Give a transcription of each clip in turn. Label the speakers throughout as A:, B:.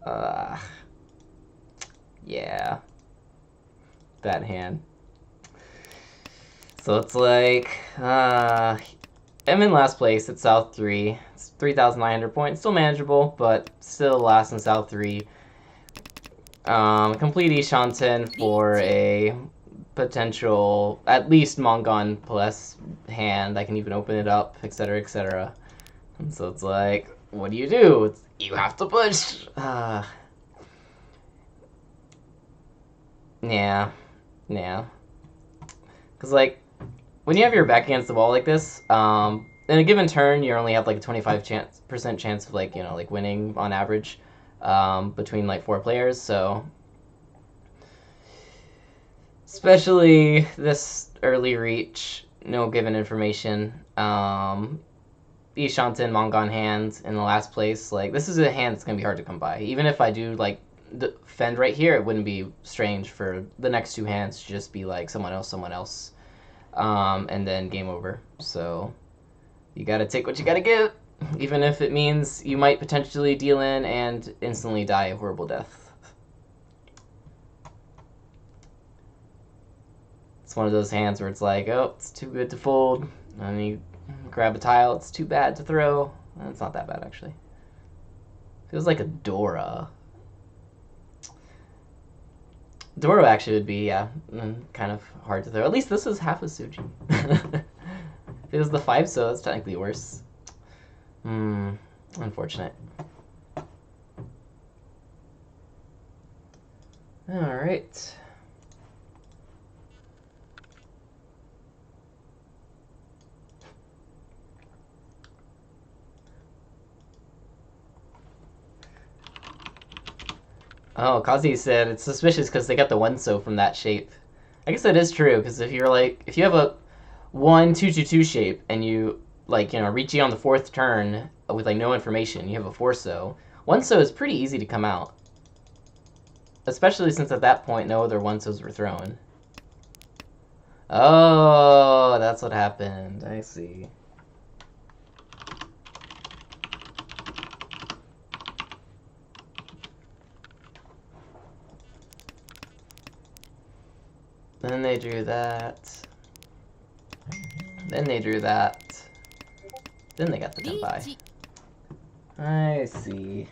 A: uh, yeah, that hand. So it's like, I'm in last place at South 3. It's 3,900 points, still manageable, but still last in South 3. Complete Ishanten for a potential, at least Mongon plus hand. I can even open it up, etc., etc. And so it's like, what do? You have to push. Yeah, yeah. Because, like, when you have your back against the wall like this, in a given turn, you only have like a 25% chance of like, like winning on average, between like 4 players. So, especially this early reach, no given information. Ishanten, Mongon hand in the last place. Like, this is a hand that's gonna be hard to come by. Even if I do like defend right here, it wouldn't be strange for the next 2 hands to just be like someone else. And then game over. So you gotta take what you gotta give, even if it means you might potentially deal in and instantly die a horrible death. It's one of those hands where it's like, oh, it's too good to fold. And you grab a tile, it's too bad to throw. It's not that bad, actually. Feels like a Dora. Dora actually would be, yeah, kind of hard to throw. At least this is half a Suji. If it was the 5, so it's technically worse. Unfortunate. Alright. Oh, Kazi said it's suspicious because they got the one so from that shape. I guess that is true, because if you have a 1-2-2-2 shape and you reaching on the 4th turn with like no information, you have a 4 so. 1 so is pretty easy to come out, especially since at that point no other 1 so's were thrown. Oh, that's what happened. I see. Then they drew that. Then they drew that. Then they got the tenpai. I see.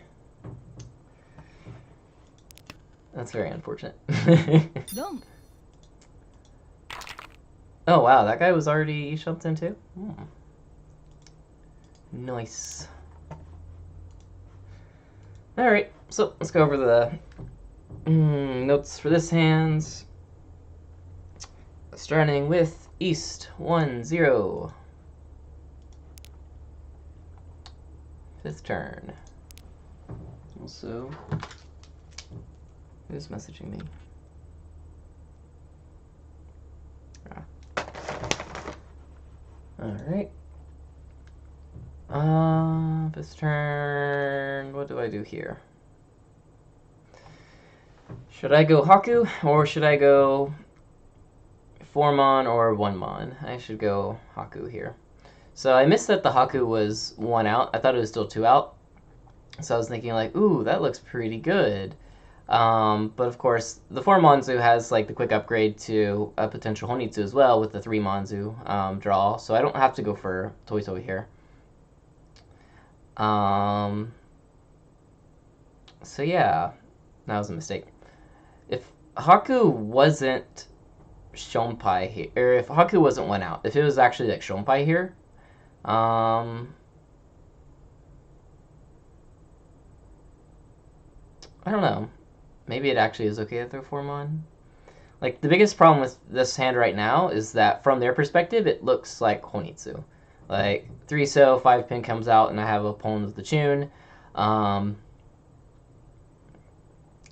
A: That's very unfortunate. Oh wow, that guy was already Ishanten too? Nice. Alright, so let's go over the notes for this hand. Starting with East 1-0. 5th turn. Also, who's messaging me? Alright. 5th turn. What do I do here? Should I go Haku or should I go 4-mon or 1-mon? I should go Haku here. So I missed that the Haku was 1 out. I thought it was still 2 out. So I was thinking like, ooh, that looks pretty good. But of course, the 4 Monzu has like the quick upgrade to a potential Honitsu as well with the 3 Monzu draw. So I don't have to go for Toi Toi here. So yeah, that was a mistake. If Haku wasn't Shonpai here, or if Haku wasn't 1 out, if it was actually like Shonpai here, I don't know. Maybe it actually is okay to throw 4-mon. Like, the biggest problem with this hand right now is that from their perspective, it looks like Honitsu. Like, 3 so, 5 pin comes out, and I have a pawn with the tune.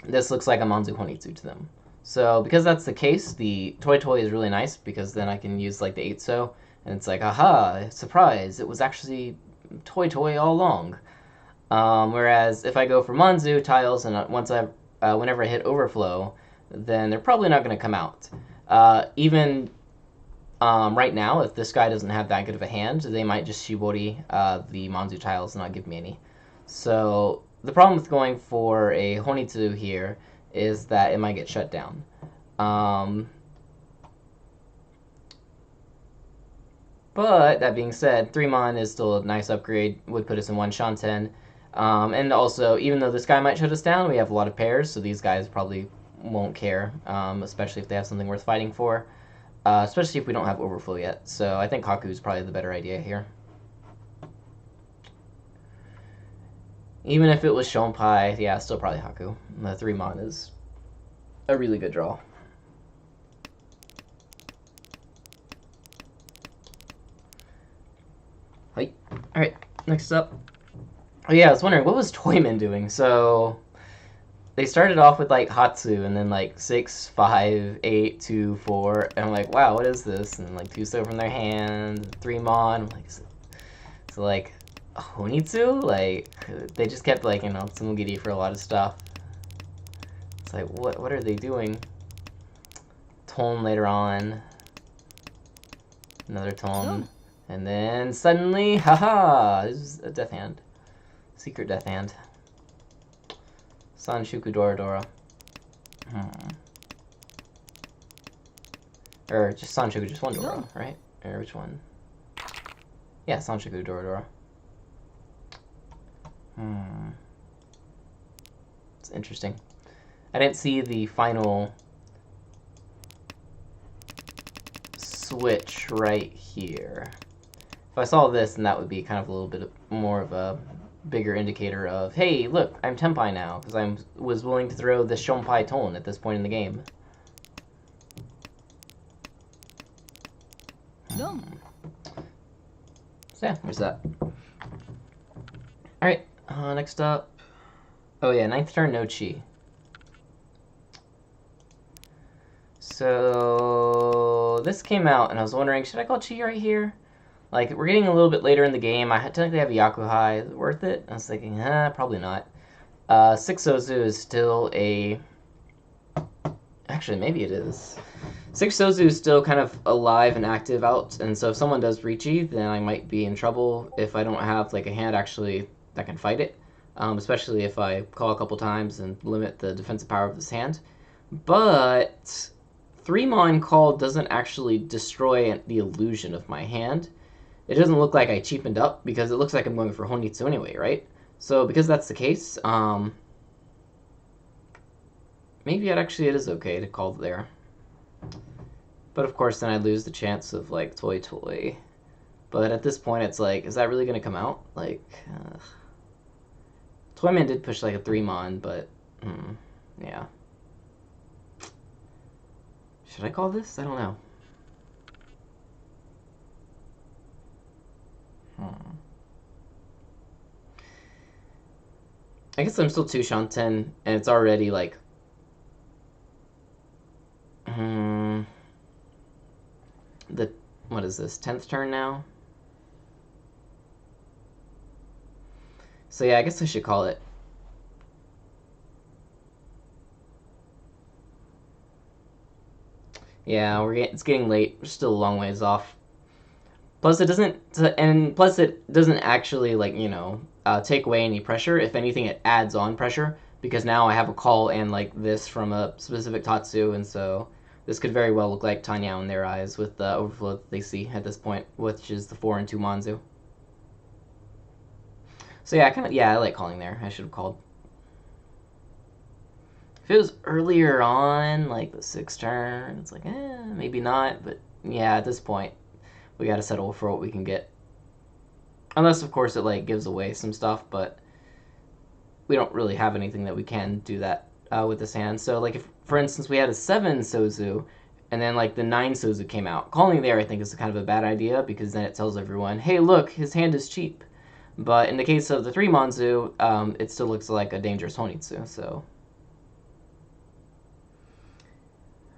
A: This looks like a Manzu Honitsu to them. So, because that's the case, the Toi Toi is really nice, because then I can use, like, the 8 so, and it's like, aha, surprise, it was actually Toi Toi all along. Whereas if I go for Manzu tiles, and whenever I hit overflow, then they're probably not going to come out. Even right now, if this guy doesn't have that good of a hand, they might just Shibori the Manzu tiles and not give me any. So the problem with going for a Honitsu here is that it might get shut down. But that being said, 3-mon is still a nice upgrade, would put us in 1 Shanten. And also, even though this guy might shut us down, we have a lot of pairs, so these guys probably won't care, especially if they have something worth fighting for, especially if we don't have Overflow yet. So I think Haku is probably the better idea here. Even if it was Shonpai, yeah, still probably Haku. The 3-mon is a really good draw. Hi. Alright, next up. Oh yeah, I was wondering, what was Toyman doing? So, they started off with like Hatsu, and then like 6, 5, 8, 2, 4, and I'm like, wow, what is this? And like 2 so from their hand, 3-mon, I'm like, so like, Honitsu? Like, they just kept like, you know, Tsumugiri for a lot of stuff. It's like, what are they doing? Ton later on. Another Ton. And then suddenly, haha, this is a death hand. Secret death hand. Sanshuku Doradora. Or just Sanshuku, just one Dora, right? Or which one? Yeah, Sanshuku Doradora. It's interesting. I didn't see the final switch right here. If I saw this, then that would be kind of a little bit more of a bigger indicator of, hey, look, I'm Tenpai now, because I was willing to throw the Shonpai Ton at this point in the game. So yeah, there's that. Alright, next up. Oh yeah, 9th turn, no Chi. So this came out, and I was wondering, should I call Chi right here? Like, we're getting a little bit later in the game. I technically have a Yakuhai. Is it worth it? I was thinking, probably not. 6 Sozu is still a... Actually, maybe it is. 6 Sozu is still kind of alive and active out, and so if someone does Riichi, then I might be in trouble if I don't have like a hand actually that can fight it. Especially if I call a couple times and limit the defensive power of this hand. But 3-mon call doesn't actually destroy the illusion of my hand. It doesn't look like I cheapened up, because it looks like I'm going for Honitsu anyway, right? So because that's the case, maybe it is okay to call there. But of course then I lose the chance of like Toy. But at this point it's like, is that really going to come out? Like, Toyman did push like a 3-mon, but yeah. Should I call this? I don't know. I guess I'm still 2 Shanten, and it's already like... what is this, 10th turn now? So yeah, I guess I should call it. Yeah, it's getting late. We're still a long ways off. Plus it doesn't actually, like, you know, take away any pressure. If anything, it adds on pressure, because now I have a call and like this from a specific Tatsu, and so this could very well look like Tanyao in their eyes with the overflow that they see at this point, which is the 4 and 2 Manzu. So yeah, I like calling there. I should have called. If it was earlier on, like the 6th turn, it's like, maybe not, but yeah, at this point, we gotta settle for what we can get. Unless, of course, it like gives away some stuff, but we don't really have anything that we can do that with this hand. So, like, if, for instance, we had a 7 Sozu, and then, like, the 9 Sozu came out, calling there, I think, is kind of a bad idea, because then it tells everyone, hey, look, his hand is cheap. But in the case of the 3 Manzu, it still looks like a dangerous Honitsu, so...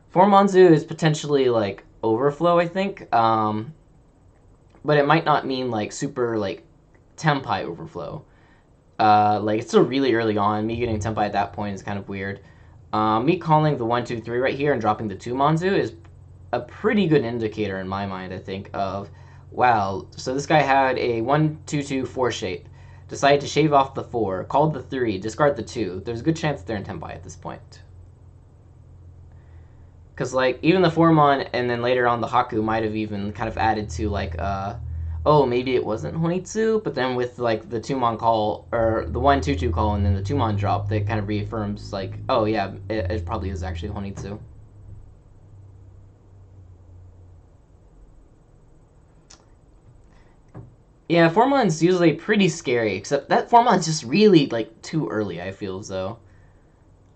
A: 4 Manzu is potentially, like, overflow, I think, but it might not mean, like, super, like, Tenpai overflow. Like, it's still really early on. Me getting Tenpai at that point is kind of weird. Me calling the 1, 2, 3 right here and dropping the 2 Manzu is a pretty good indicator in my mind, I think, of, wow, so this guy had a 1, 2, 2, 4 shape. decide to shave off the 4, call the 3, discard the 2, there's a good chance they're in Tenpai at this point. Because, like, even the 4-mon and then later on the Haku might have even kind of added to, like, oh, maybe it wasn't Honitsu, but then with, like, the 2-mon call, or the 1/2/2 call and then the 2-mon drop, that kind of reaffirms, like, oh, yeah, it probably is actually Honitsu. Yeah, 4-mon's usually pretty scary, except that 4-mon's just really, like, too early, I feel as though.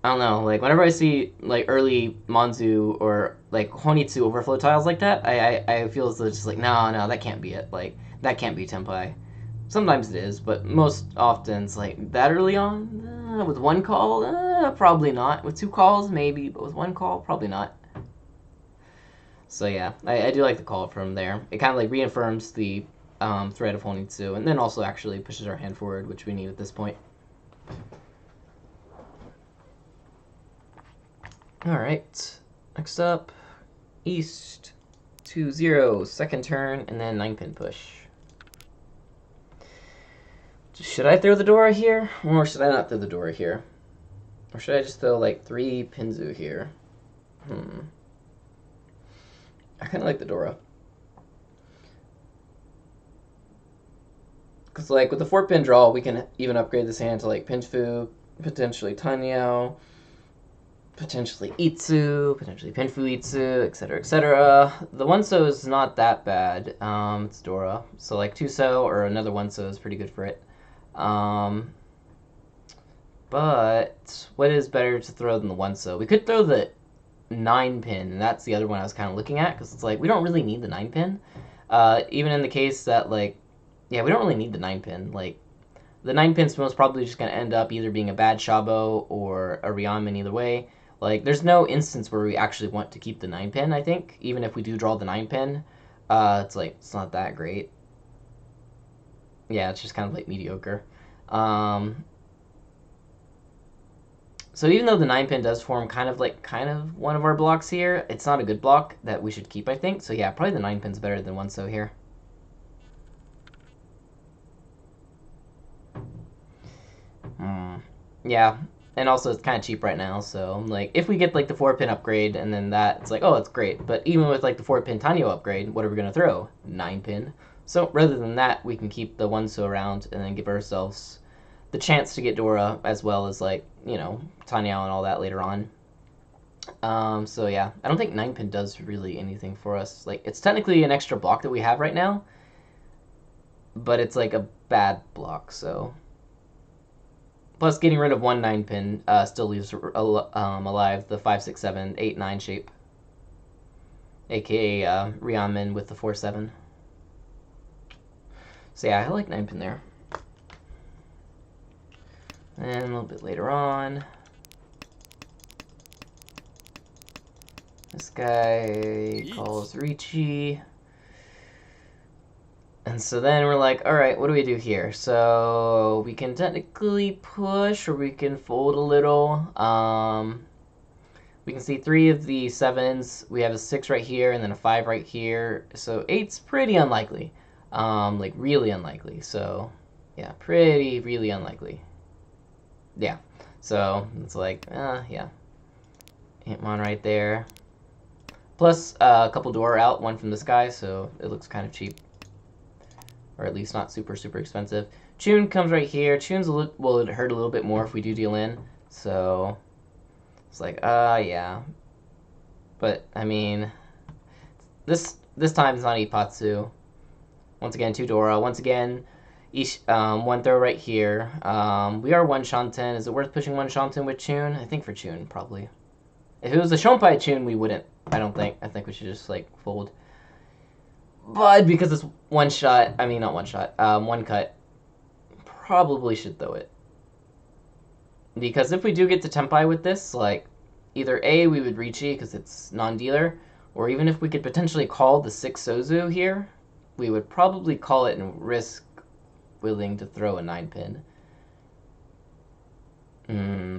A: I don't know, like, whenever I see, like, early Monzu or, like, Honitsu overflow tiles like that, I feel as though it's just like, no, that can't be it. Like, that can't be Tenpai. Sometimes it is, but most often it's like, that early on? With 1 call? Probably not. With 2 calls, maybe, but with 1 call, probably not. So yeah, I do like the call from there. It kind of, like, reaffirms the threat of Honitsu, and then also actually pushes our hand forward, which we need at this point. Alright, next up, East 2-0, second turn, and then 9-pin push. Should I throw the Dora here, or should I not throw the Dora here? Or should I just throw, like, 3 Pinzu here? I kind of like the Dora. Because, like, with the 4-pin draw, we can even upgrade this hand to, like, Pinfu, potentially Tenhou, potentially Itsu, potentially Pinfu Itsu, etc., etc. The 1-so is not that bad. It's Dora. So, like, 2-so or another 1-so is pretty good for it. But what is better to throw than the 1-so? We could throw the 9-pin, and that's the other one I was kind of looking at, because it's like, we don't really need the 9-pin. Even in the case that, like, yeah, we don't really need the 9-pin. Like, the 9-pin's most probably just going to end up either being a bad Shabo or a Ryanman either way. Like, there's no instance where we actually want to keep the 9-pin, I think. Even if we do draw the 9-pin, it's like, it's not that great. Yeah, it's just kind of, like, mediocre. So even though the 9-pin does form kind of one of our blocks here, it's not a good block that we should keep, I think. So yeah, probably the 9-pin's better than 1-so here. Yeah, and also it's kind of cheap right now, so, like, if we get, like, the 4-pin upgrade, and then that, it's like, oh, it's great. But even with, like, the 4-pin Tenhou upgrade, what are we going to throw? 9-pin. So rather than that, we can keep the 1-so around, and then give ourselves the chance to get Dora, as well as, like, you know, Tenhou and all that later on. So yeah, I don't think 9-pin does really anything for us. Like, it's technically an extra block that we have right now, but it's, like, a bad block, so... Plus, getting rid of 1 9-pin still leaves alive the 5, 6, 7, 8, 9 shape. AKA Ryanman with the 4, 7. So yeah, I like 9-pin there. And a little bit later on, this guy calls Ricci. And so then we're like, alright, what do we do here? So we can technically push, or we can fold a little. We can see 3 of the 7s. We have a 6 right here, and then a 5 right here. So 8's pretty unlikely. Like, really unlikely. So, yeah, really unlikely. Yeah. So, it's like, yeah. Hitmon right there. Plus, a couple Dora out, 1 from this guy, so it looks kind of cheap. Or at least not super expensive. Chun comes right here. Chun's will hurt a little bit more if we do deal in. So it's like, yeah. But I mean, this time it's not Ipatsu. Once again, 2 Dora. Once again, each 1 throw right here. We are 1 Shanten. Is it worth pushing 1 Shanten with Chun? I think for Chun, probably. If it was a Shonpai Chun, we wouldn't. I don't think. I think we should just, like, fold. But because it's 1 shot, I mean, not 1 shot, 1 cut, probably should throw it. Because if we do get to Tenpai with this, like, either A, we would Ricci because it's non-dealer, or even if we could potentially call the 6 Sozu here, we would probably call it and risk willing to throw a 9-pin.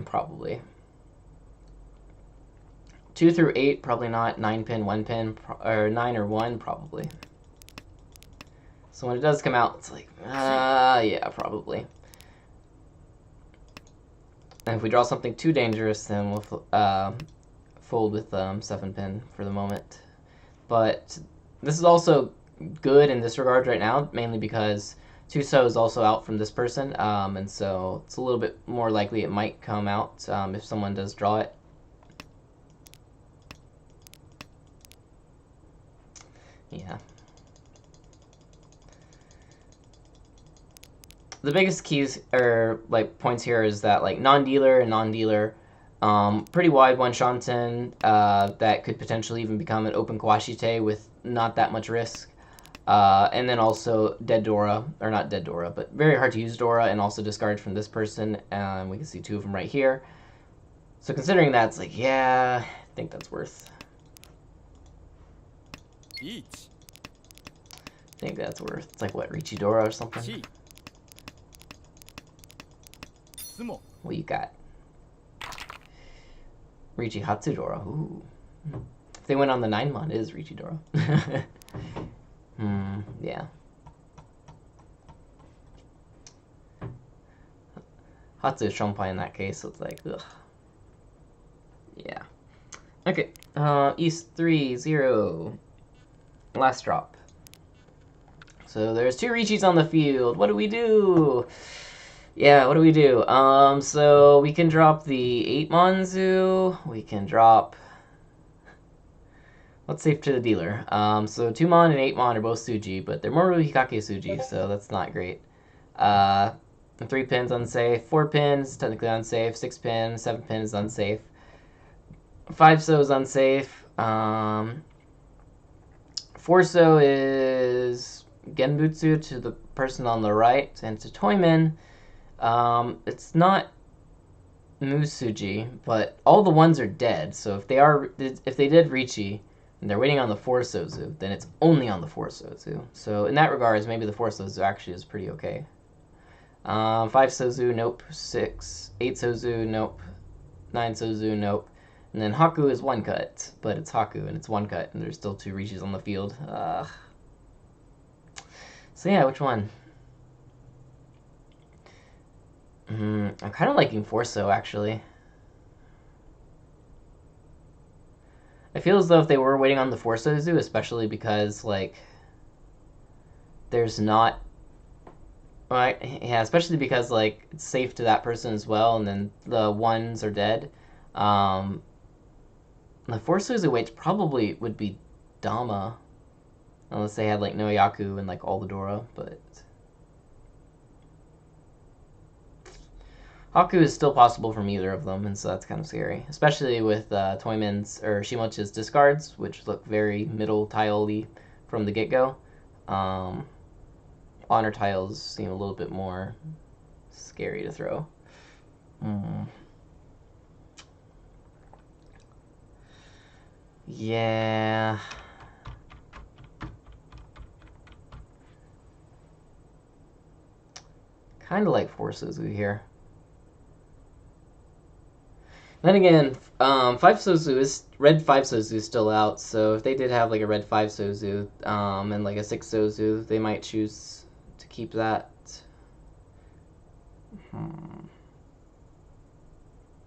A: Probably. 2 through 8, probably not. 9-pin, 1-pin, or 9 or 1, probably. So when it does come out, it's like, yeah, probably. And if we draw something too dangerous, then we'll fold with 7-pin for the moment. But this is also good in this regard right now, mainly because Tuso is also out from this person, and so it's a little bit more likely it might come out if someone does draw it. Yeah. The biggest keys or like points here is that like non-dealer and non-dealer, pretty wide one shanten that could potentially even become an open Kawashite with not that much risk. And then also dead Dora, or not dead Dora, but very hard to use Dora, and also discard from this person. We can see 2 of them right here. So considering that, it's like, yeah, I think that's worth. I think that's worth. It's like what, Richi Dora or something? What you got? Richi Hatsudora. Ooh. If they went on the 9-mon, it is Richi Dora. Yeah. Hatsu Shonpai in that case, so it's like, ugh. Yeah. Okay. East 3-0. Last drop. So there's 2 Richis on the field. What do we do? Yeah, what do we do? So we can drop the 8 Monzu. We can drop... Let's save to the dealer. So 2 Mon and 8 Mon are both Suji, but they're more Hikake Suji, so that's not great. 3 pins unsafe, 4 pins technically unsafe, 6 pins, 7 pins unsafe, 5 so is unsafe. 4 so is Genbutsu to the person on the right, and to Toyman, it's not Musuji, but all the ones are dead. So if they did Richi and they're waiting on the 4 Sozu, then it's only on the 4 Sozu. So in that regards, maybe the 4 Sozu actually is pretty okay. 5 Sozu, nope. 8 Sozu, nope. 9 Sozu, nope. And then Haku is 1 cut, but it's Haku and it's 1 cut, and there's still 2 Richis on the field. So yeah, which one? I'm kind of liking 4 so actually. I feel as though if they were waiting on the 4 Sozu, especially because like there's not. Right, yeah, especially because like it's safe to that person as well, and then the ones are dead. The 4 Suzu weights probably would be Dama, unless they had like Noyaku and like all the Dora, but Haku is still possible from either of them, and so that's kind of scary, especially with Toyman's or Shimochi's discards, which look very middle tile-y from the get-go. Honor tiles seem a little bit more scary to throw. Yeah. Kind of like 4 Suzu here. Then again, 5 Sozu is red 5 Sozu is still out, so if they did have like a red 5 Sozu and like a 6 Sozu, they might choose to keep that.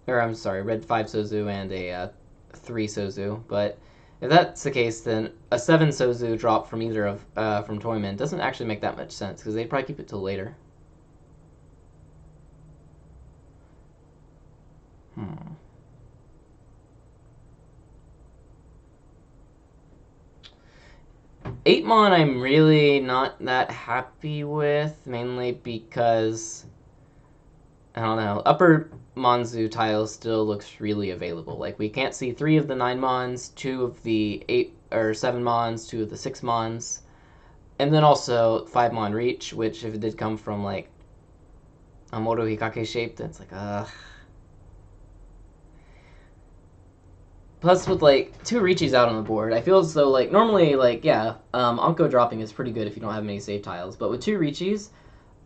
A: Or I'm sorry, red 5 Sozu and a 3 Sozu. But if that's the case, then a 7 Sozu drop from either of from Toyman doesn't actually make that much sense because they'd probably keep it till later. 8-mon I'm really not that happy with, mainly because, I don't know, upper Monzu tile still looks really available. Like, we can't see 3 of the 9 Mons, 2 of the 8 or 7 Mons, 2 of the 6 Mons, and then also 5 Mon Reach, which if it did come from, like, a Moto Hikake shape, then it's like, Plus, with, like, 2 Richis out on the board, I feel as though, like, normally, like, yeah, Anko dropping is pretty good if you don't have many save tiles. But with 2 Richis,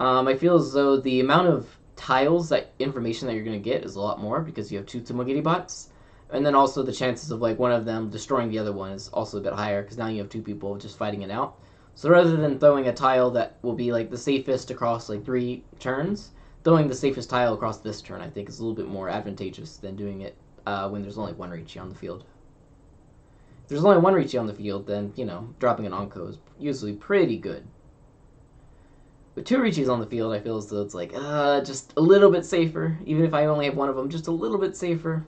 A: I feel as though the amount of tiles, that information that you're going to get is a lot more because you have 2 Tsumogiri bots. And then also the chances of, like, one of them destroying the other one is also a bit higher because now you have 2 people just fighting it out. So rather than throwing a tile that will be, like, the safest across, like, 3 turns, throwing the safest tile across this turn, I think, is a little bit more advantageous than doing it when there's only one Ricci on the field. If there's only one Ricci on the field, then, you know, dropping an Onko is usually pretty good. With two Richis on the field, I feel as though it's like, just a little bit safer. Even if I only have one of them, just a little bit safer.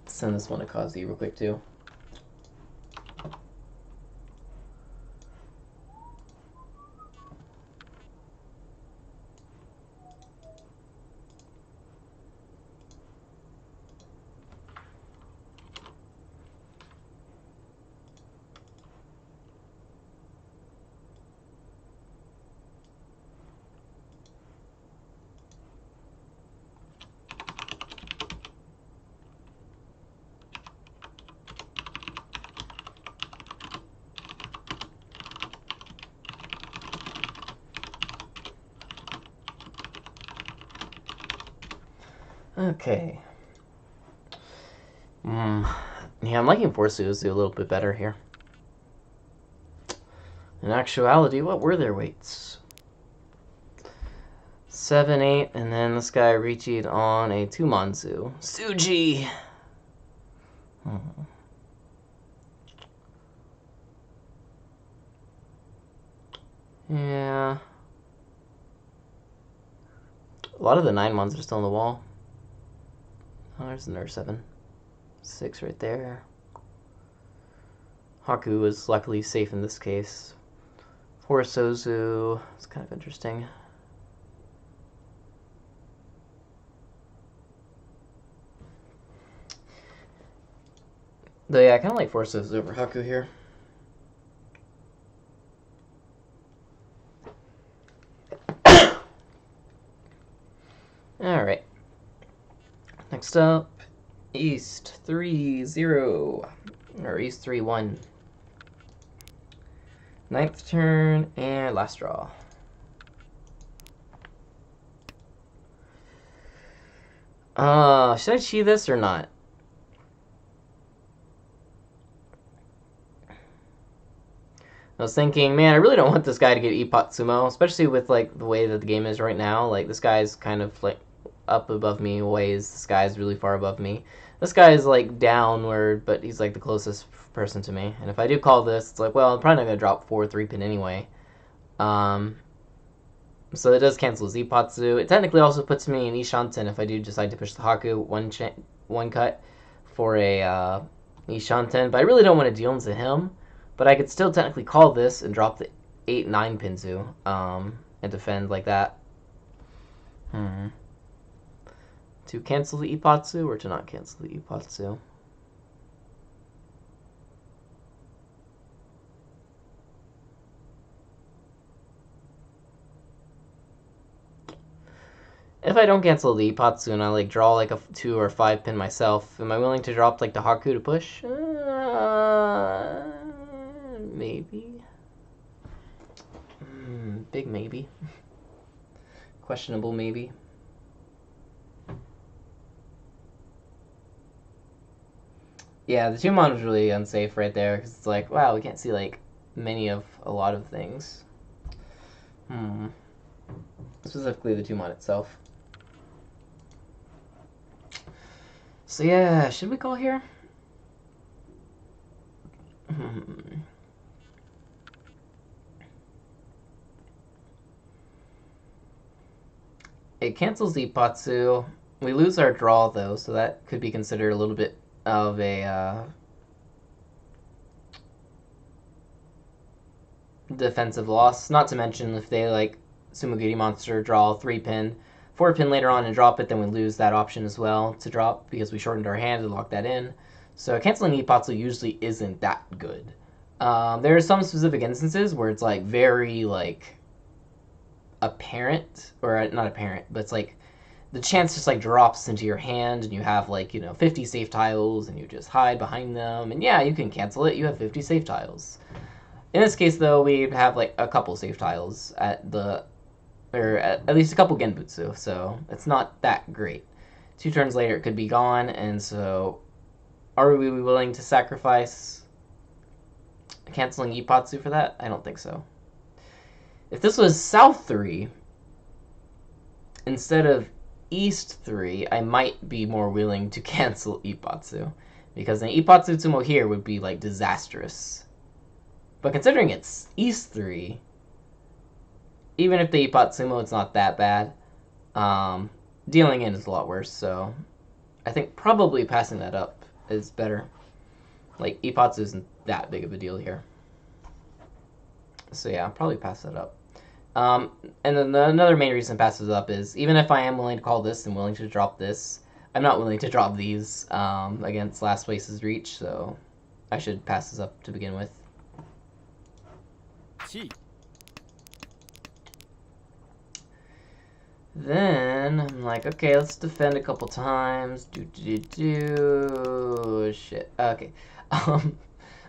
A: Send this one to Kazi real quick, too. Okay. Yeah, I'm liking Forsuzu a little bit better here. In actuality, what were their weights? 7, 8, and then this guy Richi'd on a 2 Manzu. Suji! Yeah. A lot of the 9 Mons are still on the wall. Oh, there's the Nerf 7. 6 right there. Haku was luckily safe in this case. Horosozu, it's kind of interesting. Though, yeah, I kind of like Horosozu over Haku here. Alright. Next up, East 3-0. Or East 3-1. 9th turn, and last draw. Should I cheat this or not? I was thinking, man, I really don't want this guy to get Ippatsumo, especially with, like, the way that the game is right now. Like, this guy's kind of, like, up above me ways. This guy's really far above me. This guy is, like, downward, but he's, like, the closest person to me. And if I do call this, it's like, well, I'm probably not going to drop 4 3-pin anyway. So it does cancel Ipatsu. It technically also puts me in Ishanten if I do decide to push the Haku one cut for a Ishanten. But I really don't want to deal into him. But I could still technically call this and drop the 8-9 Pinzu and defend like that. To cancel the Ippatsu or to not cancel the Ippatsu? If I don't cancel the Ippatsu and I like draw like a 2 or 5 pin myself, am I willing to drop like the Haku to push? Maybe. Big maybe. Questionable maybe. Yeah, the 2-mon was really unsafe right there because it's like, wow, we can't see like many of a lot of things. Specifically the 2-mon itself. So yeah, should we call here? It cancels the Ippatsu. We lose our draw though, so that could be considered a little bit of a defensive loss. Not to mention if they like Sumogiri Monster draw 3-pin, 4-pin later on and drop it, then we lose that option as well to drop because we shortened our hand to lock that in. So canceling Ippatsu usually isn't that good. There are some specific instances where it's like very like apparent, or not apparent, but it's like the chance just like drops into your hand and you have like, 50 safe tiles and you just hide behind them and yeah, you can cancel it. You have 50 safe tiles. In this case though, we have like a couple safe tiles or at least a couple Genbutsu, so it's not that great. 2 turns later it could be gone, and so are we willing to sacrifice canceling Ippatsu for that? I don't think so. If this was South 3, instead of East 3, I might be more willing to cancel Ippatsu. Because an Ippatsu Tsumo here would be, like, disastrous. But considering it's East 3, even if the Ippatsumo, it's not that bad. Dealing in is a lot worse, so I think probably passing that up is better. Like, Ippatsu isn't that big of a deal here. So yeah, I'll probably pass that up. And then another main reason to pass it up is, even if I am willing to call this and willing to drop this, I'm not willing to drop these against last place's reach, so I should pass this up to begin with. Then I'm like, okay, let's defend a couple times. Shit. Okay.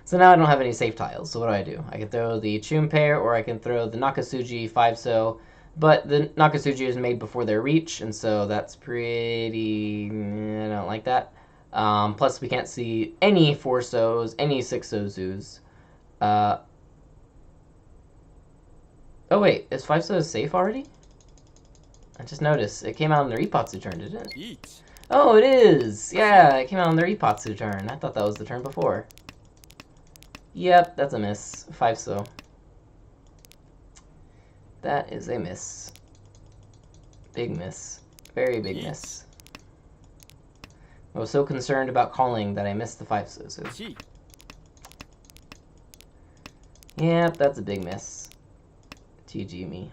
A: So now I don't have any safe tiles. So what do? I can throw the Chum pair, or I can throw the Nakasuji 5-so. But the Nakasuji is made before their reach, and so that's pretty... I don't like that. Plus, we can't see any 4-sos, any 6-so-zoos. Oh wait, is 5-so safe already? I just noticed. It came out on their Ippatsu turn, didn't it? Oh, it is! Yeah, it came out on their Ippatsu turn. I thought that was the turn before. Yep, that's a miss. 5-so. That is a miss. Big miss. Very big miss. I was so concerned about calling that I missed the 5-so. Yep, that's a big miss. GG me.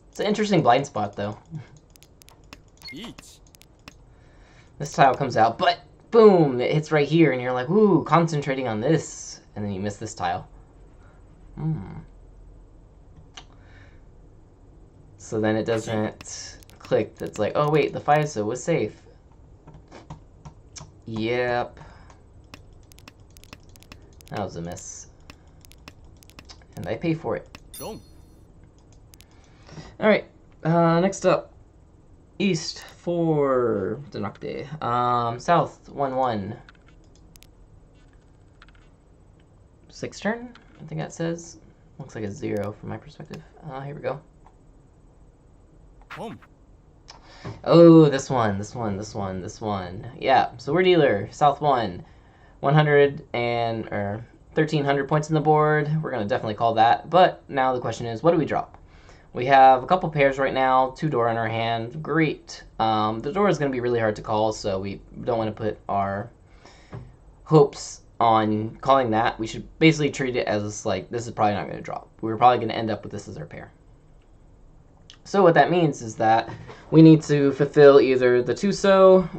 A: It's an interesting blind spot, though. This tile comes out, but boom! It hits right here, and you're like, ooh, concentrating on this. And then you miss this tile. So then it doesn't click. That's like, oh wait, the 5-so was safe. Yep. That was a miss. And I pay for it. Alright, next up. East 4 Denokde. South 1-1. 6 turn, I think that says. Looks like a 0 from my perspective. Here we go. Oh, this one. Yeah, so we're dealer. South 1. 100 and, or 1,300 points on the board. We're going to definitely call that. But now the question is, what do we drop? We have a couple pairs right now, 2 door in our hand. Great. The door is going to be really hard to call, so we don't want to put our hopes on calling that. We should basically treat it as like, this is probably not going to drop. We're probably going to end up with this as our pair. So what that means is that we need to fulfill either the 2-so,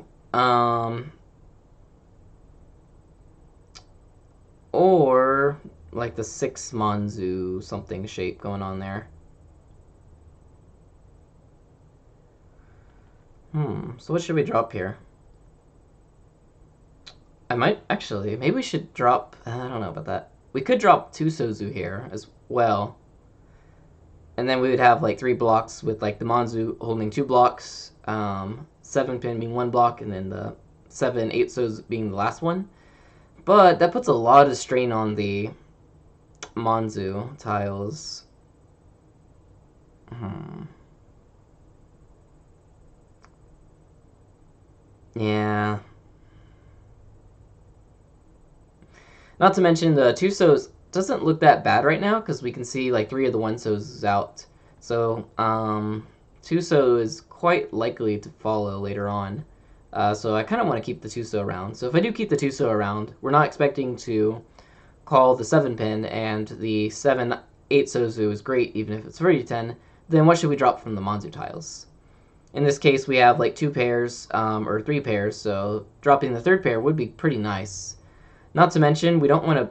A: or like the 6 Manzu something shape going on there. So what should we drop here? I might, actually, maybe we should drop, I don't know about that. We could drop 2-sozu here as well. And then we would have like 3 blocks with like the Manzu holding 2 blocks, 7-pin being 1 block, and then the 7 8-sos being the last one. But that puts a lot of strain on the Manzu tiles. Yeah. Not to mention the 2-sos doesn't look that bad right now because we can see like 3 of the 1-sos out. So 2-so is quite likely to follow later on. So I kind of want to keep the 2-so around. So if I do keep the 2-so around, we're not expecting to call the 7-pin, and the 7 8-sozu is great even if it's 30-10. Then what should we drop from the Manzu tiles? In this case, we have like 2 pairs, or 3 pairs, so dropping the 3rd pair would be pretty nice. Not to mention, we don't want to,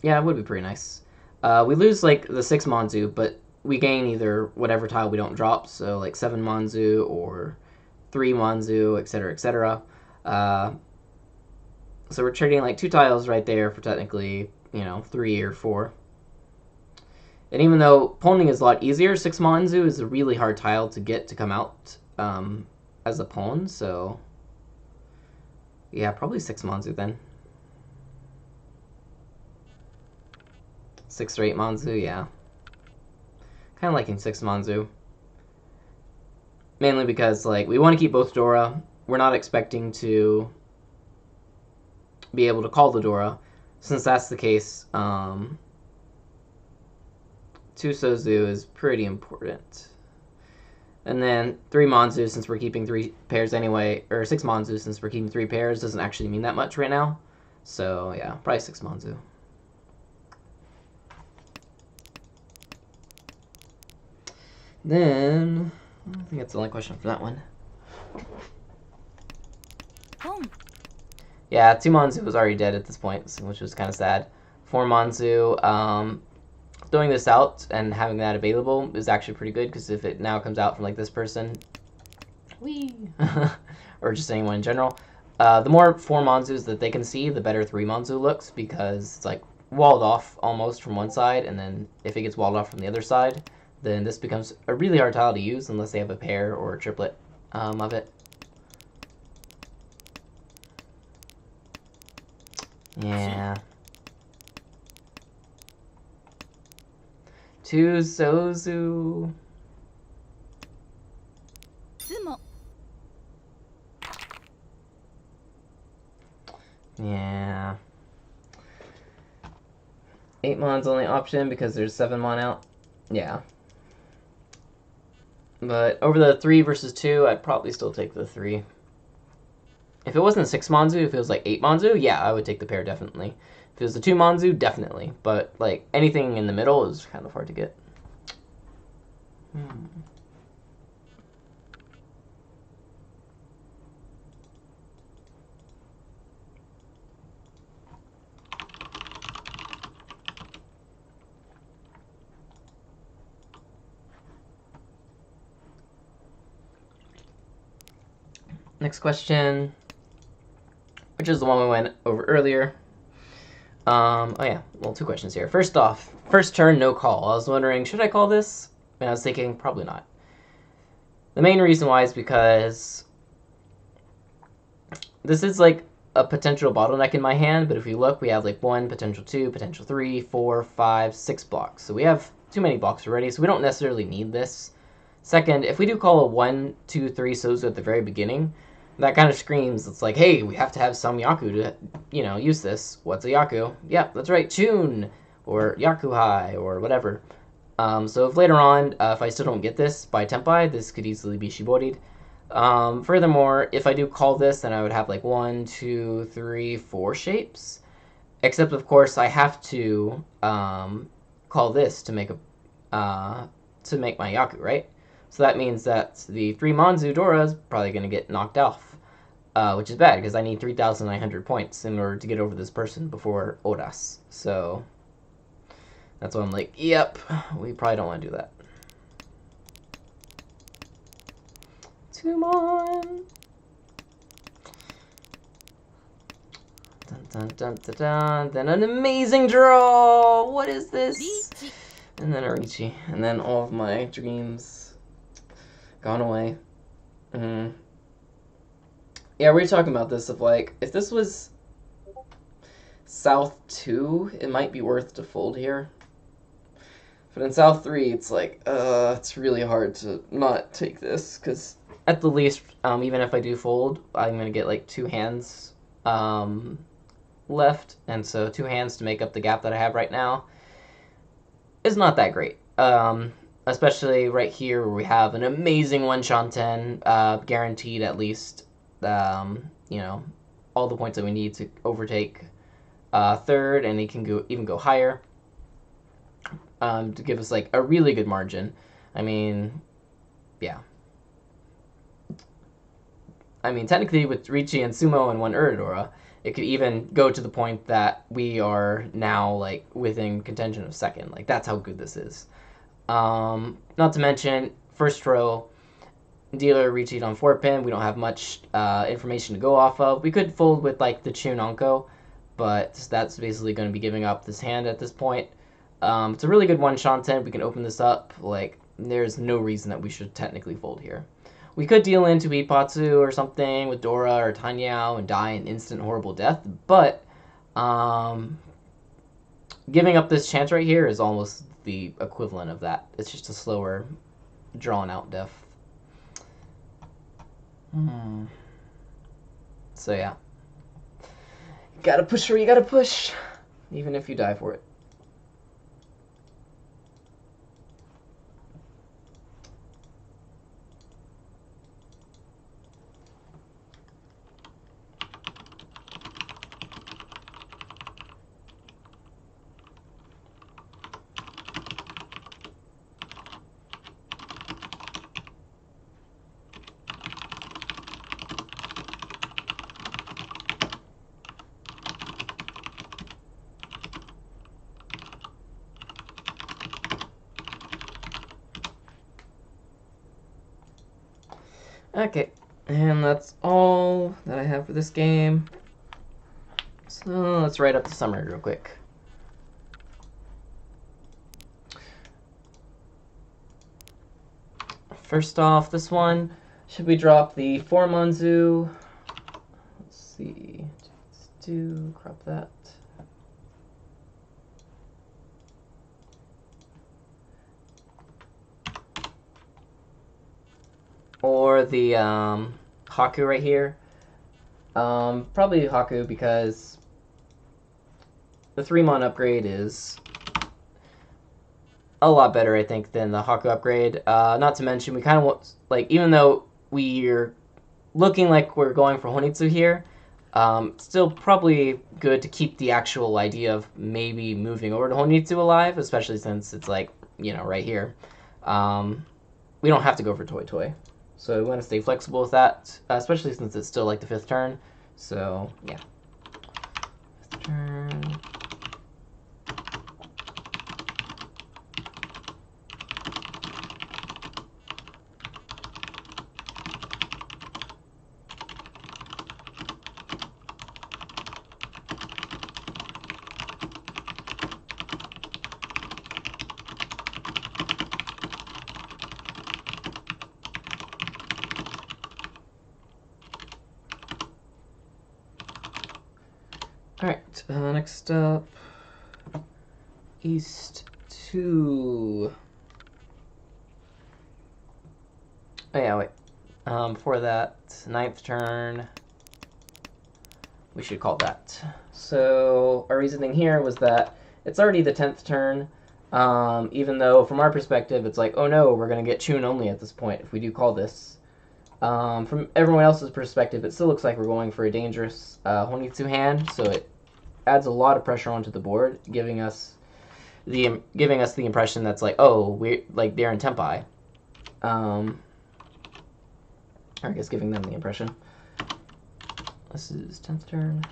A: yeah, it would be pretty nice. We lose like the 6 Manzu, but we gain either whatever tile we don't drop, so like 7 Manzu or 3 Manzu, etc., etc. So we're trading like 2 tiles right there for technically, 3 or 4. And even though pawning is a lot easier, 6 Manzu is a really hard tile to get to come out as a pawn, so Yeah, probably 6 Manzu then. 6 or 8 Manzu, yeah. Kind of liking 6 Manzu. Mainly because, like, we want to keep both Dora. We're not expecting to be able to call the Dora. Since that's the case, 2 Sozu is pretty important. And then 3 Manzu, since we're keeping 3 pairs anyway, or 6 Manzu, since we're keeping 3 pairs, doesn't actually mean that much right now. So, yeah, probably 6 Manzu. Then, I think that's the only question for that one. Yeah, 2 Manzu was already dead at this point, which was kind of sad. 4 Manzu, throwing this out and having that available is actually pretty good, because if it now comes out from like this person, whee, or just anyone in general, the more 4 Manzus that they can see, the better 3 Manzu looks, because it's like walled off almost from one side, and then if it gets walled off from the other side, then this becomes a really hard tile to use unless they have a pair or a triplet of it. Yeah. 2 Sozu. Yeah. 8 Mon's only option because there's 7 Mon out. Yeah. But over the 3 versus 2, I'd probably still take the 3. If it wasn't 6 Manzu, if it was like 8 Manzu, yeah, I would take the pair definitely. If it was the 2 Manzu, definitely. But like anything in the middle is kind of hard to get. Next question, which is the one we went over earlier. Oh yeah, well, 2 questions here. First off, first turn, no call. I was wondering, should I call this? And I was thinking, probably not. The main reason why is because this is like a potential bottleneck in my hand, but if we look, we have like 1, potential 2, potential 3, 4, 5, 6 blocks. So we have too many blocks already, so we don't necessarily need this. Second, if we do call a 1, 2, 3 Sozu at the very beginning, that kind of screams, it's like, hey, we have to have some Yaku to, use this. What's a Yaku? Yep, that's right, Chun, or Yakuhai, or whatever. So if later on, if I still don't get this by Tenpai, this could easily be Shibori'd. Furthermore, if I do call this, then I would have like 1, 2, 3, 4 shapes. Except, of course, I have to call this to make my Yaku, right? So that means that the 3 Manzu Dora is probably going to get knocked off, which is bad because I need 3,900 points in order to get over this person before Oras. So that's why I'm like, yep, we probably don't want to do that. 2 Mon. Dun, dun, dun, dun, dun. Then an amazing draw. What is this? And then Arichi. And then all of my dreams gone away. Yeah, we were talking about this of like, if this was South 2, it might be worth to fold here. But in South 3, it's like, it's really hard to not take this, because at the least, even if I do fold, I'm going to get like 2 hands left, and so 2 hands to make up the gap that I have right now is not that great. Especially right here where we have an amazing 1 Shanten, guaranteed at least, all the points that we need to overtake third, and he can even go higher to give us like a really good margin. I mean, yeah. I mean, technically with Ricci and Sumo and 1 Uridora, it could even go to the point that we are now like within contention of second. Like that's how good this is. Not to mention, first row, dealer Ricci on 4-pin. We don't have much information to go off of. We could fold with like the Chun Onko, but that's basically going to be giving up this hand at this point. It's a really good 1 Shanten. We can open this up. Like, there's no reason that we should technically fold here. We could deal into Ipatsu or something with Dora or Tanyao and die an instant horrible death, but giving up this chance right here is almost the equivalent of that. It's just a slower, drawn-out death. So yeah. You gotta push or you gotta push, even if you die for it. Okay, and that's all that I have for this game. So let's write up the summary real quick. First off, this one, should we drop the 4 Manzu? Let's see, let's do, crop that. Or the Haku right here. Probably Haku because the 3-mon upgrade is a lot better, I think, than the Haku upgrade. Not to mention, we kind of want, like, even though we're looking like we're going for Honitsu here, still probably good to keep the actual idea of maybe moving over to Honitsu alive, especially since it's, like, you know, right here. We don't have to go for Toy Toy. So we want to stay flexible with that, especially since it's still like the 5th turn. So, yeah. 5th turn. Alright, next up, East 2. Oh yeah, wait. Before that, 9th turn, we should call that. So our reasoning here was that it's already the 10th turn, even though from our perspective it's like, oh no, we're going to get Chun only at this point if we do call this. From everyone else's perspective, it still looks like we're going for a dangerous Honitsu hand, so it adds a lot of pressure onto the board, giving us the impression that's like, oh, we're like they're in Tenpai. Or I guess giving them the impression. This is 10th turn.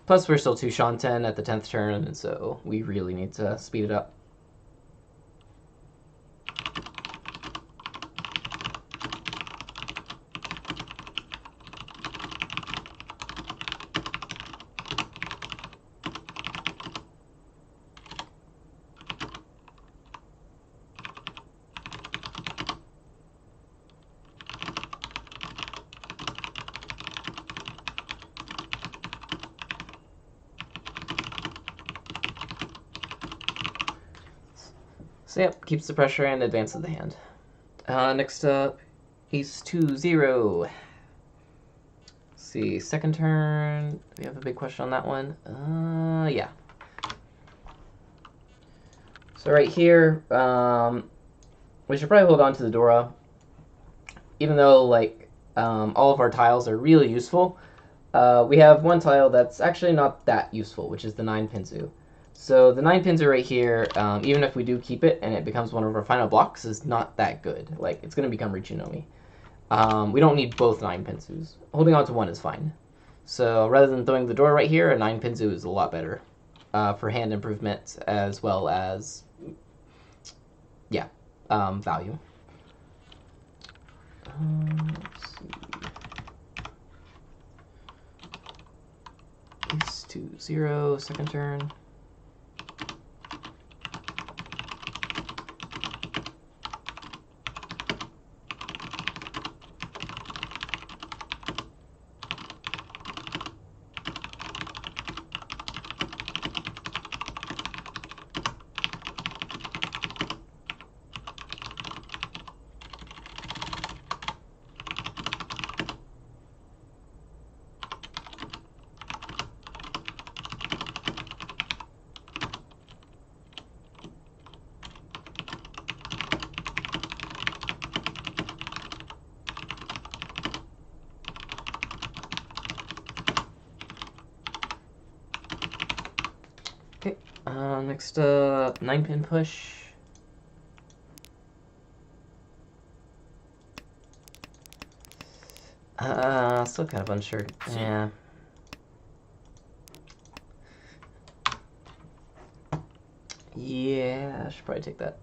A: Plus, we're still 2 Shanten at the 10th turn, and so we really need to speed it up. So yep, keeps the pressure and advances the hand. Next up, Ace 2-0. Let's see, 2nd turn. Do we have a big question on that one? Yeah. So right here, we should probably hold on to the Dora. Even though, like, all of our tiles are really useful, we have one tile that's actually not that useful, which is the 9 Pinzu. So the 9 Pinzu right here, even if we do keep it and it becomes one of our final blocks, is not that good. Like, it's going to become Richunomi. We don't need both 9 Pinzus. Holding on to one is fine. So rather than throwing the door right here, a 9 Pinzu is a lot better for hand improvement as well as, yeah, value. Let's see. Ace 620, second turn. Okay, next up, 9-pin push. Still kind of unsure. Yeah. Yeah, I should probably take that.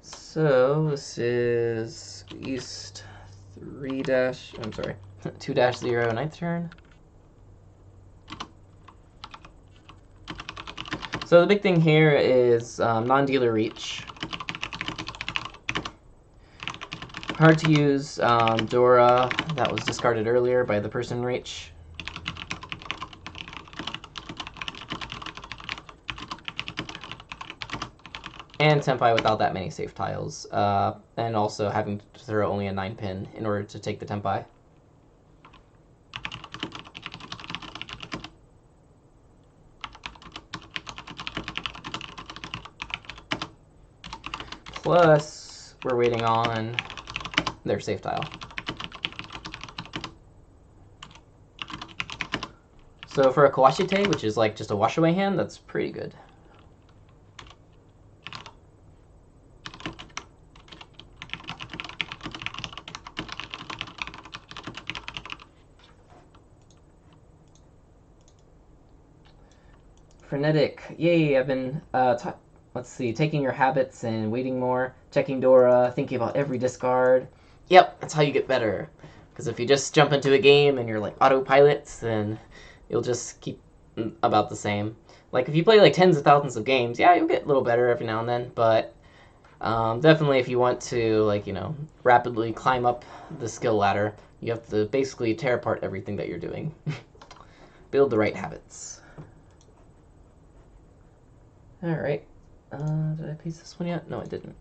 A: So this is East 3 dash, I'm sorry, 2 dash 0, 9th turn. So the big thing here is non-dealer reach. Hard to use Dora, that was discarded earlier by the person reach. And Tempai without that many safe tiles. And also having to throw only a 9-pin in order to take the Tempai. Plus, we're waiting on their safe tile. So for a Kawashite, which is like just a wash away hand, that's pretty good. Frenetic, yay! I've been let's see, taking your habits and waiting more, checking Dora, thinking about every discard. Yep, that's how you get better. Because if you just jump into a game and you're like autopilot, then you'll just keep about the same. Like if you play like tens of thousands of games, yeah, you'll get a little better every now and then. But definitely, if you want to like rapidly climb up the skill ladder, you have to basically tear apart everything that you're doing. Build the right habits. All right. Did I paste this one yet? No, I didn't.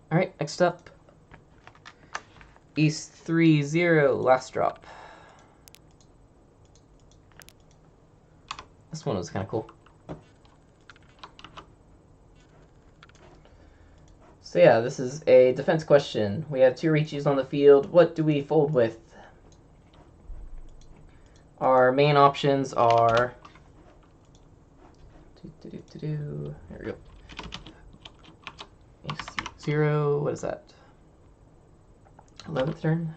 A: All right, next up. East 3-0, last drop. This one was kind of cool. So yeah, this is a defense question. We have 2 Richis on the field. What do we fold with? Our main options are... There we go. Ace-0, what is that? 11th turn?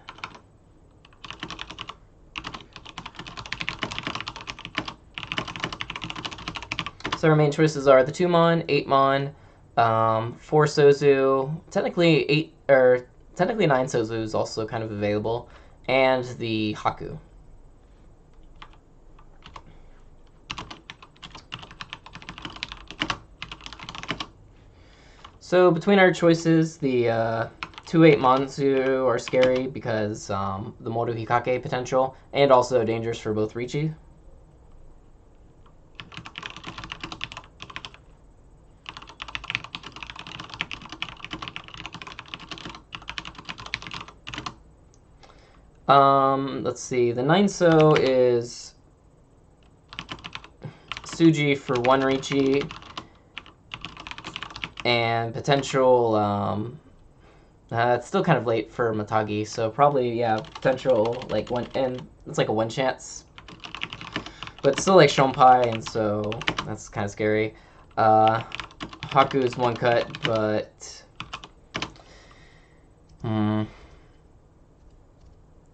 A: So our main choices are the 2-mon, 8-mon, 4 Sozu, technically 9 Sozu is also kind of available, and the Haku. So between our choices, the 2 8-Monzu are scary because the Moru Hikake potential, and also dangerous for both Richi. Let's see. The 9-So is Suji for 1 Richi and potential. It's still kind of late for Matagi, so probably yeah, potential like one, and it's like a 1 chance, but still like Shonpai, and so that's kind of scary. Haku is 1 cut, but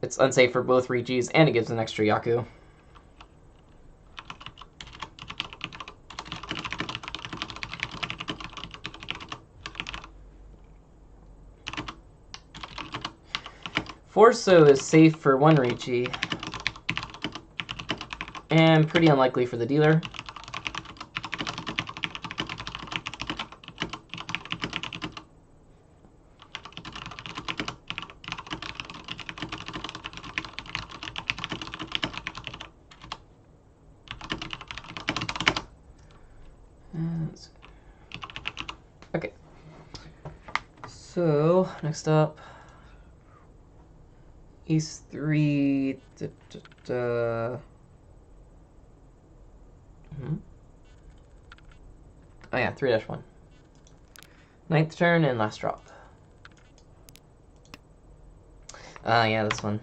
A: it's unsafe for both Richis, and it gives an extra Yaku. Forso is safe for one Riichi, and pretty unlikely for the dealer. Okay. So, next up, Ace 3. Oh yeah, 3-1. Ninth turn and last drop. Yeah, this one.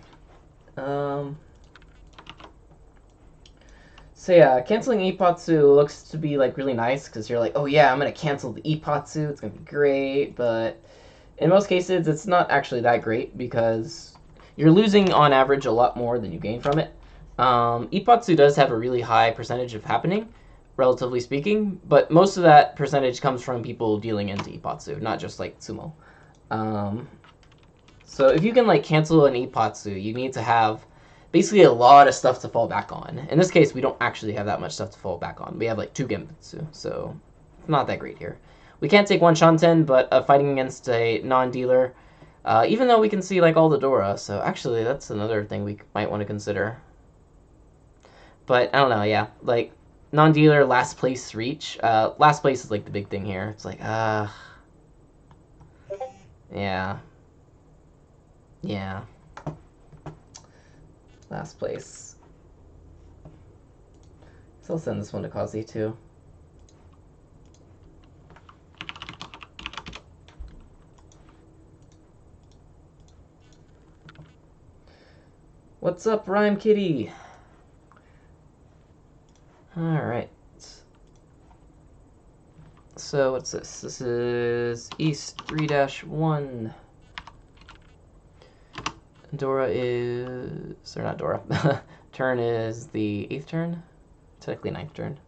A: So yeah, canceling Ippatsu looks to be like really nice because you're like, oh yeah, I'm gonna cancel the Ippatsu, it's gonna be great, but in most cases it's not actually that great because you're losing on average a lot more than you gain from it. Ippatsu does have a really high percentage of happening, relatively speaking, but most of that percentage comes from people dealing into Ippatsu, not just like Sumo. So if you can like cancel an Ippatsu, you need to have basically a lot of stuff to fall back on. In this case, we don't actually have that much stuff to fall back on. We have like 2 Genbutsu, so it's not that great here. We can't take 1 Shanten, but fighting against a non-dealer, even though we can see like all the Dora, so actually that's another thing we might want to consider. But I don't know, yeah, like non-dealer last place reach. Last place is like the big thing here. It's like, yeah. Yeah. Last place. So I'll send this one to Kazi too. What's up, Rhyme Kitty? Alright. So what's this? This is East 3-1. Dora is... or not Dora. Turn is the 8th turn? Technically 9th turn.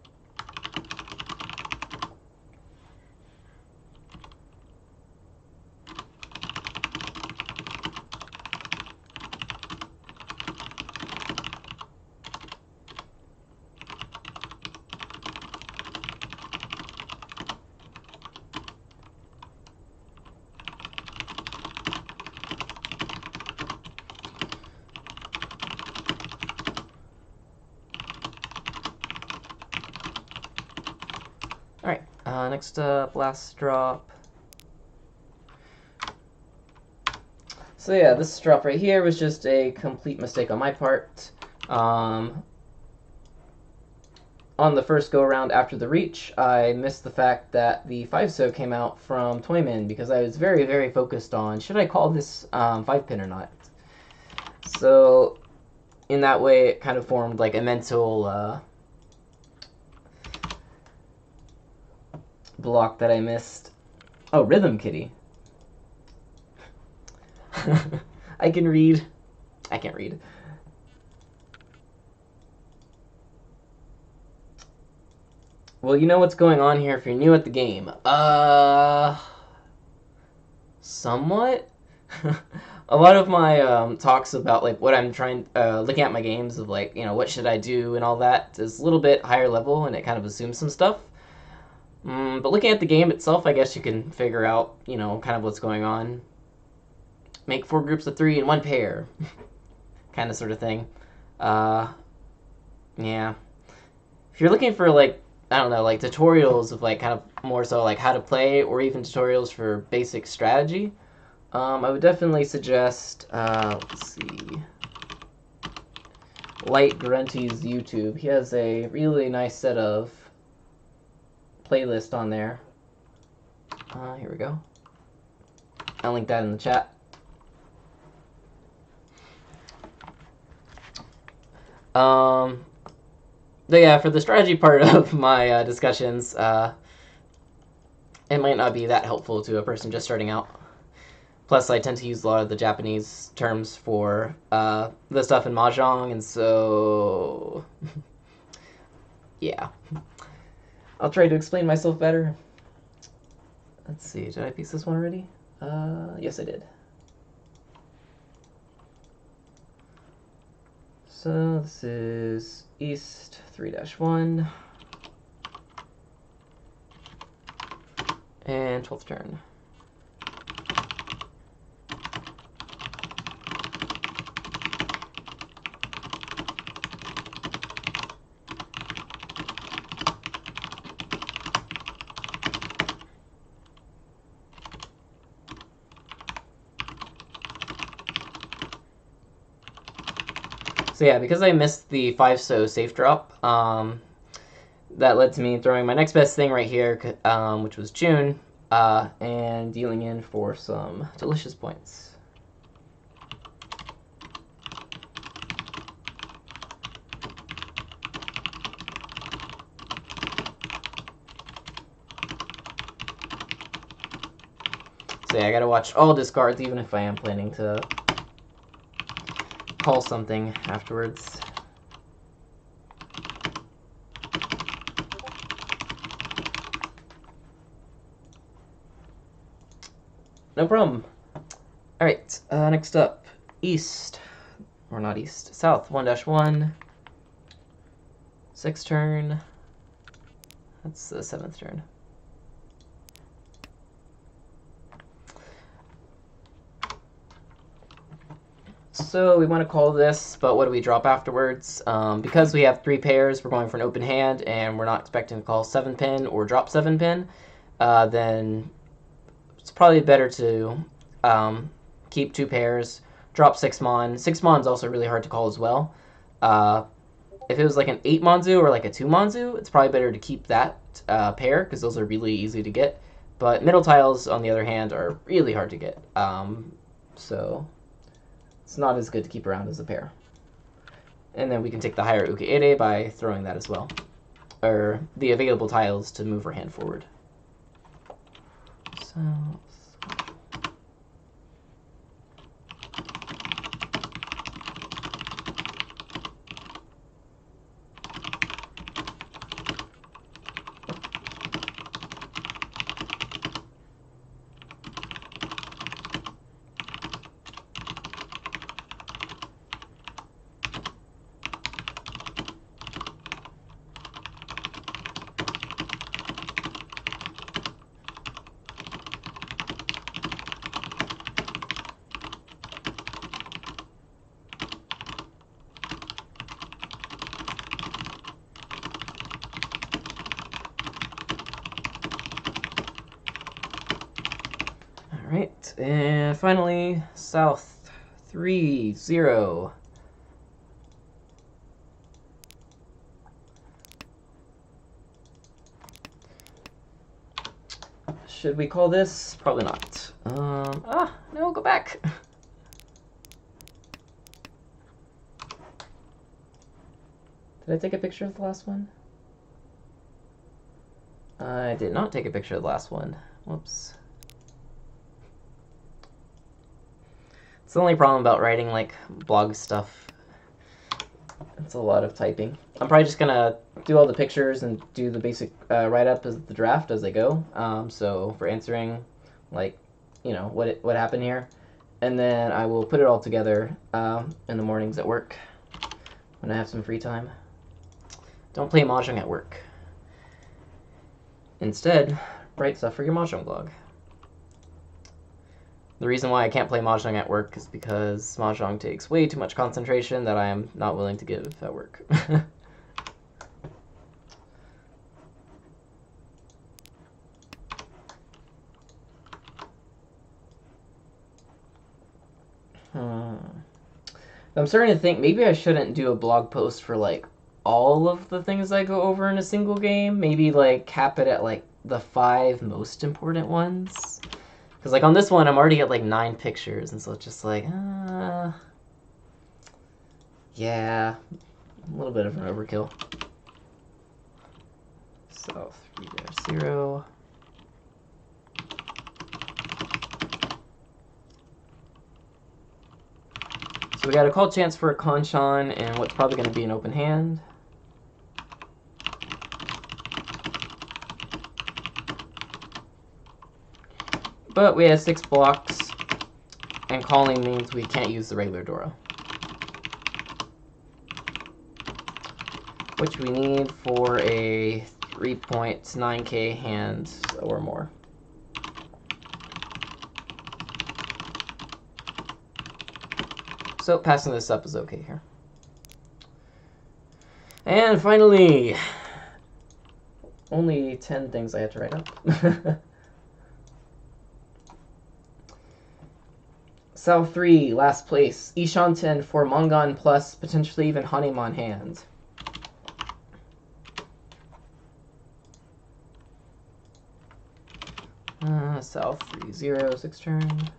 A: Alright, next up, last drop. So yeah, this drop right here was just a complete mistake on my part. On the first go-around after the reach, I missed the fact that the 5-so came out from Toyman because I was very, very focused on, should I call this 5-pin or not? So in that way, it kind of formed like a mental block that I missed. Oh, Rhythm Kitty. I can read. I can't read. Well, you know what's going on here if you're new at the game. Somewhat. A lot of my talks about like what I'm trying, looking at my games of like, you know, what should I do and all that is a little bit higher level and it kind of assumes some stuff. But looking at the game itself, I guess you can figure out, you know, kind of what's going on. Make 4 groups of 3 in 1 pair. Kind of sort of thing. Yeah. If you're looking for like, I don't know, like tutorials of like kind of more so like how to play or even tutorials for basic strategy, I would definitely suggest, let's see, Light Grunty's YouTube. He has a really nice set of playlist on there. Here we go. I'll link that in the chat. But yeah, for the strategy part of my discussions, it might not be that helpful to a person just starting out. Plus, I tend to use a lot of the Japanese terms for the stuff in Mahjong, and so... yeah. I'll try to explain myself better. Let's see, did I piece this one already? Yes, I did. So this is East 3-1. And 12th turn. So yeah, because I missed the 5-so safe drop, that led to me throwing my next best thing right here, which was June, and dealing in for some delicious points. So yeah, I gotta watch all discards, even if I am planning to call something afterwards. No problem. Alright, next up, East, or not East, South 1-1, 6th turn, that's the 7th turn. So we want to call this, but what do we drop afterwards? Because we have 3 pairs, we're going for an open hand, and we're not expecting to call 7-pin or drop 7-pin, then it's probably better to keep 2 pairs, drop 6-mon. 6-mon is also really hard to call as well. If it was like an 8-mon zoo or like a 2-mon zoo, it's probably better to keep that pair, because those are really easy to get. But middle tiles, on the other hand, are really hard to get. So it's not as good to keep around as a pair. And then we can take the higher uke-ere by throwing that as well. Or the available tiles to move our hand forward. So Alright, and finally, South 3-0. Should we call this? Probably not. No, go back. Did I take a picture of the last one? I did not take a picture of the last one. Whoops. It's the only problem about writing like blog stuff. It's a lot of typing. I'm probably just gonna do all the pictures and do the basic write-up as the draft as I go. So for answering, like, you know, what happened here, and then I will put it all together in the mornings at work when I have some free time. Don't play Mahjong at work. Instead, write stuff for your Mahjong blog. The reason why I can't play Mahjong at work is because Mahjong takes way too much concentration that I am not willing to give at work. I'm starting to think maybe I shouldn't do a blog post for like all of the things I go over in a single game. Maybe like cap it at like the 5 most important ones. Because like on this one, I'm already at like 9 pictures, and so it's just like, yeah, a little bit of an overkill. So 3-0. So we got a call chance for a Kanchan and what's probably going to be an open hand. But we have 6 blocks, and calling means we can't use the regular Dora. which we need for a 3.9k hand or more. So passing this up is okay here. And finally, only 10 things I have to write up. South 3, last place. Ishan 10 for Mongon plus potentially even Hanemon hand. South 3, 0, 6 turn.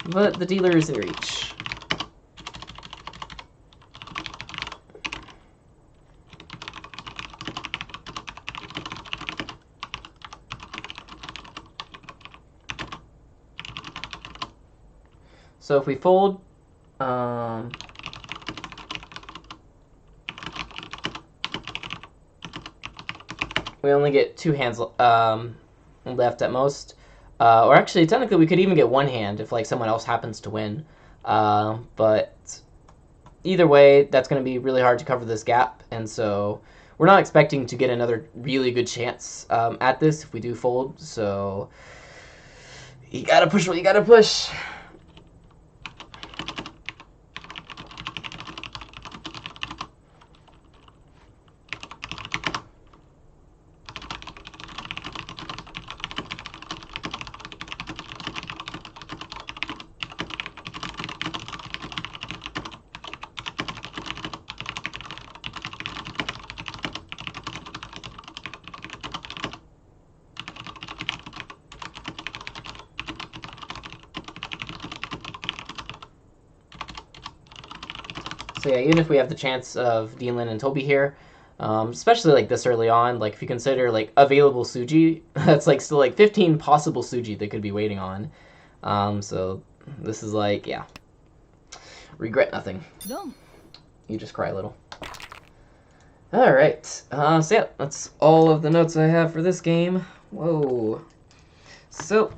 A: But the dealer is in reach. So if we fold, we only get 2 hands left at most. Or actually, technically, we could even get 1 hand if like someone else happens to win. But either way, that's going to be really hard to cover this gap, and so we're not expecting to get another really good chance at this if we do fold. So you gotta push what you gotta push. So yeah, even if we have the chance of Deanlin and Toby here, especially like this early on, like if you consider like available Suji, that's like still like 15 possible Suji they could be waiting on. So this is like, yeah, regret nothing. You just cry a little. All right, so yeah, that's all of the notes I have for this game. Whoa. So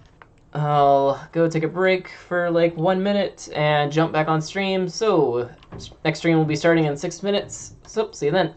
A: I'll go take a break for like 1 minute and jump back on stream. So next stream will be starting in 6 minutes. So see you then.